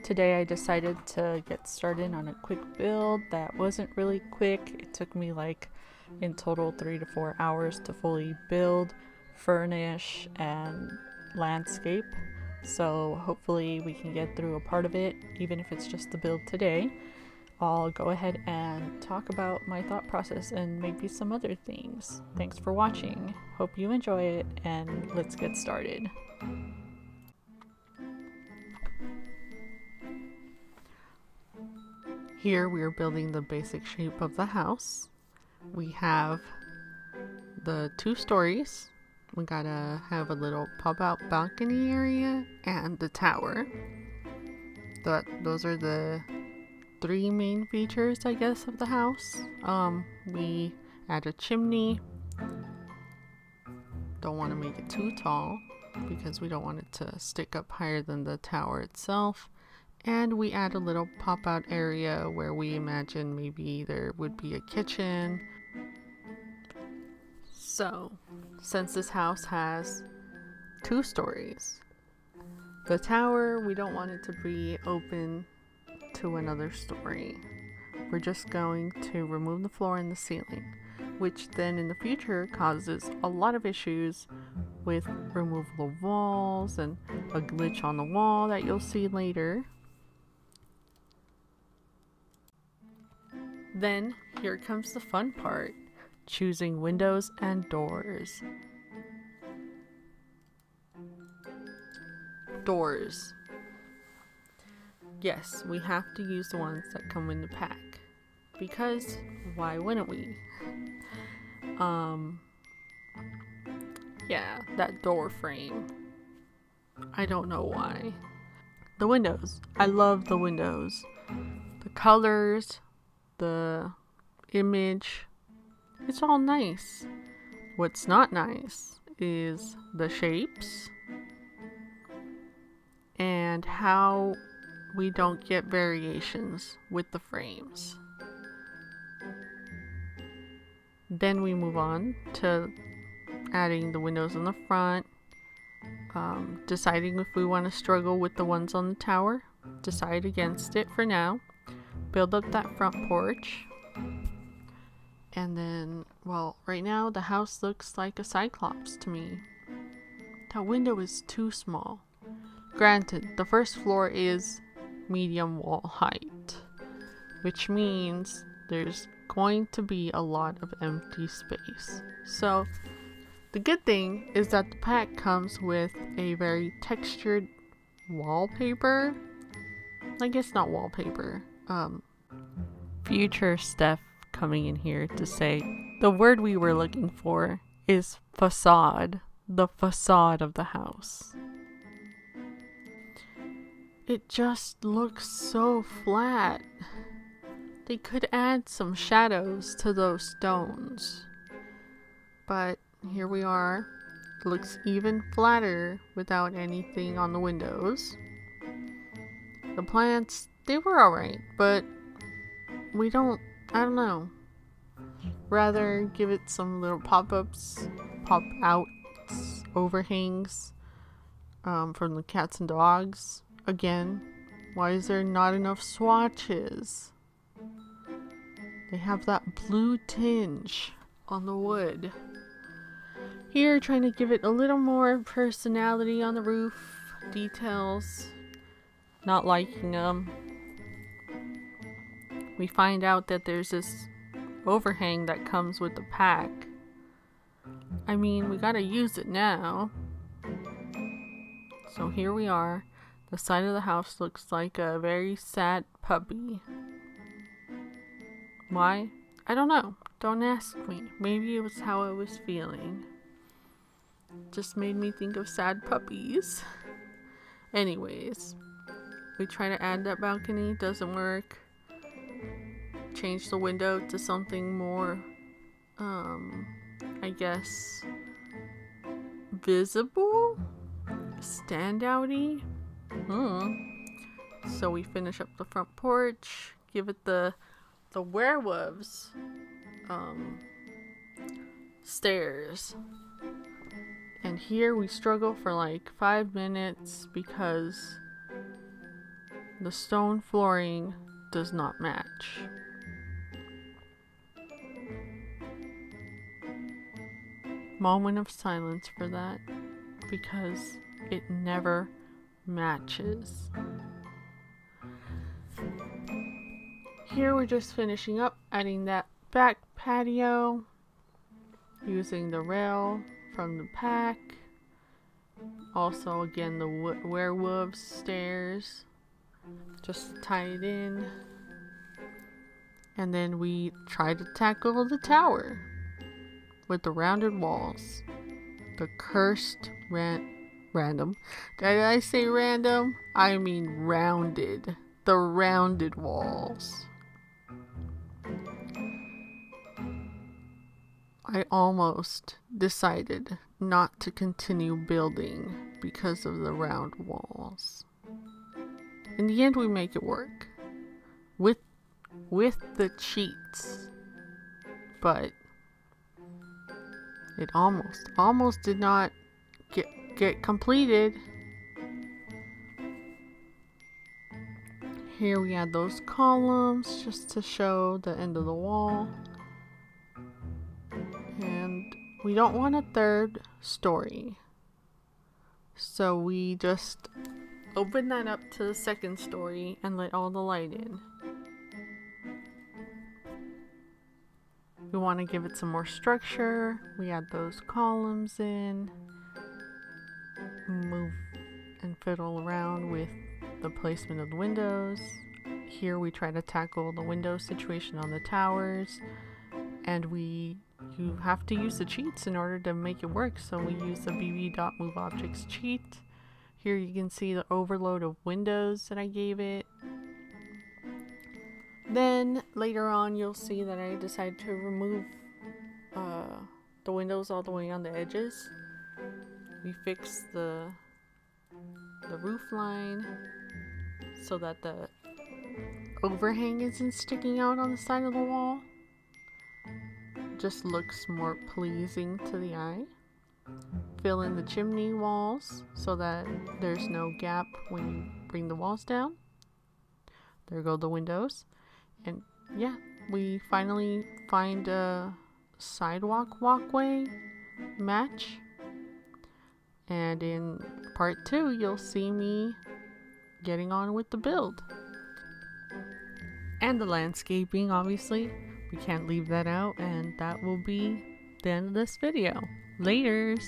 Today I decided to get started on a quick build that wasn't really quick. It took me like in total 3 to 4 hours to fully build, furnish, and landscape. So hopefully we can get through a part of it, even if it's just the build today. I'll go ahead and talk about my thought process and maybe some other things. Thanks for watching. Hope you enjoy it, and let's get started. Here we are building the basic shape of the house. We have the 2 stories. We gotta have a little pop-out balcony area and the tower. Those are the 3 main features, I guess, of the house. We add a chimney. Don't want to make it too tall because we don't want it to stick up higher than the tower itself. And we add a little pop-out area where we imagine maybe there would be a kitchen. So, since this house has 2 stories, the tower, we don't want it to be open to another story. We're just going to remove the floor and the ceiling, which then in the future causes a lot of issues with removal of walls and a glitch on the wall that you'll see later. Then here comes the fun part, choosing windows and doors. Doors. Yes, we have to use the ones that come in the pack, because why wouldn't we? Yeah, that door frame. I don't know why. The windows. I love the windows. The colors, the image, it's all nice. What's not nice is the shapes and how we don't get variations with the frames. Then we move on to adding the windows in the front, deciding if we want to struggle with the ones on the tower, decide against it for now. Build up that front porch. And then, well, right now the house looks like a cyclops to me. That window is too small. Granted, the first floor is medium wall height, which means there's going to be a lot of empty space. So, the good thing is that the pack comes with a very textured wallpaper. I guess not wallpaper. Future Steph coming in here to say the word we were looking for is facade. The facade of the house. It just looks so flat. They could add some shadows to those stones. But here we are. It looks even flatter without anything on the windows. The plants, they were alright, but I don't know. Rather give it some little pop-ups, pop-outs, overhangs from the cats and dogs. Again, why is there not enough swatches? They have that blue tinge on the wood. Here, trying to give it a little more personality on the roof, details. Not liking them. We find out that there's this overhang that comes with the pack. I mean, we gotta use it now. So here we are. The side of the house looks like a very sad puppy. Why? I don't know. Don't ask me. Maybe it was how I was feeling. Just made me think of sad puppies. Anyways, we try to add that balcony, doesn't work. Change the window to something more, I guess, visible? Standouty? So we finish up the front porch, give it the werewolves stairs. And here we struggle for like 5 minutes because the stone flooring does not match. Moment of silence for that, because it never matches. Here we're just finishing up adding that back patio using the rail from the pack. Also again the werewolves stairs, just to tie it in. And then we try to tackle the tower with the rounded walls. The cursed random. Did I say random? I mean rounded. The rounded walls. I almost decided not to continue building because of the round walls. In the end, we make it work with the cheats, but it almost did not get completed. Here we add those columns just to show the end of the wall. And we don't want a third story, so we just open that up to the second story and let all the light in. We want to give it some more structure. We add those columns in, move and fiddle around with the placement of the windows. Here we try to tackle the window situation on the towers, and you have to use the cheats in order to make it work, so we use the bb.moveObjects cheat. Here you can see the overload of windows that I gave it. Then later on you'll see that I decided to remove the windows all the way on the edges. We fixed the roof line so that the overhang isn't sticking out on the side of the wall. Just looks more pleasing to the eye. Fill in the chimney walls so that there's no gap when you bring the walls down. There go the windows. And yeah, we finally find a sidewalk walkway match. And in part 2, you'll see me getting on with the build. And the landscaping, obviously. We can't leave that out, and that will be the end of this video. Laters!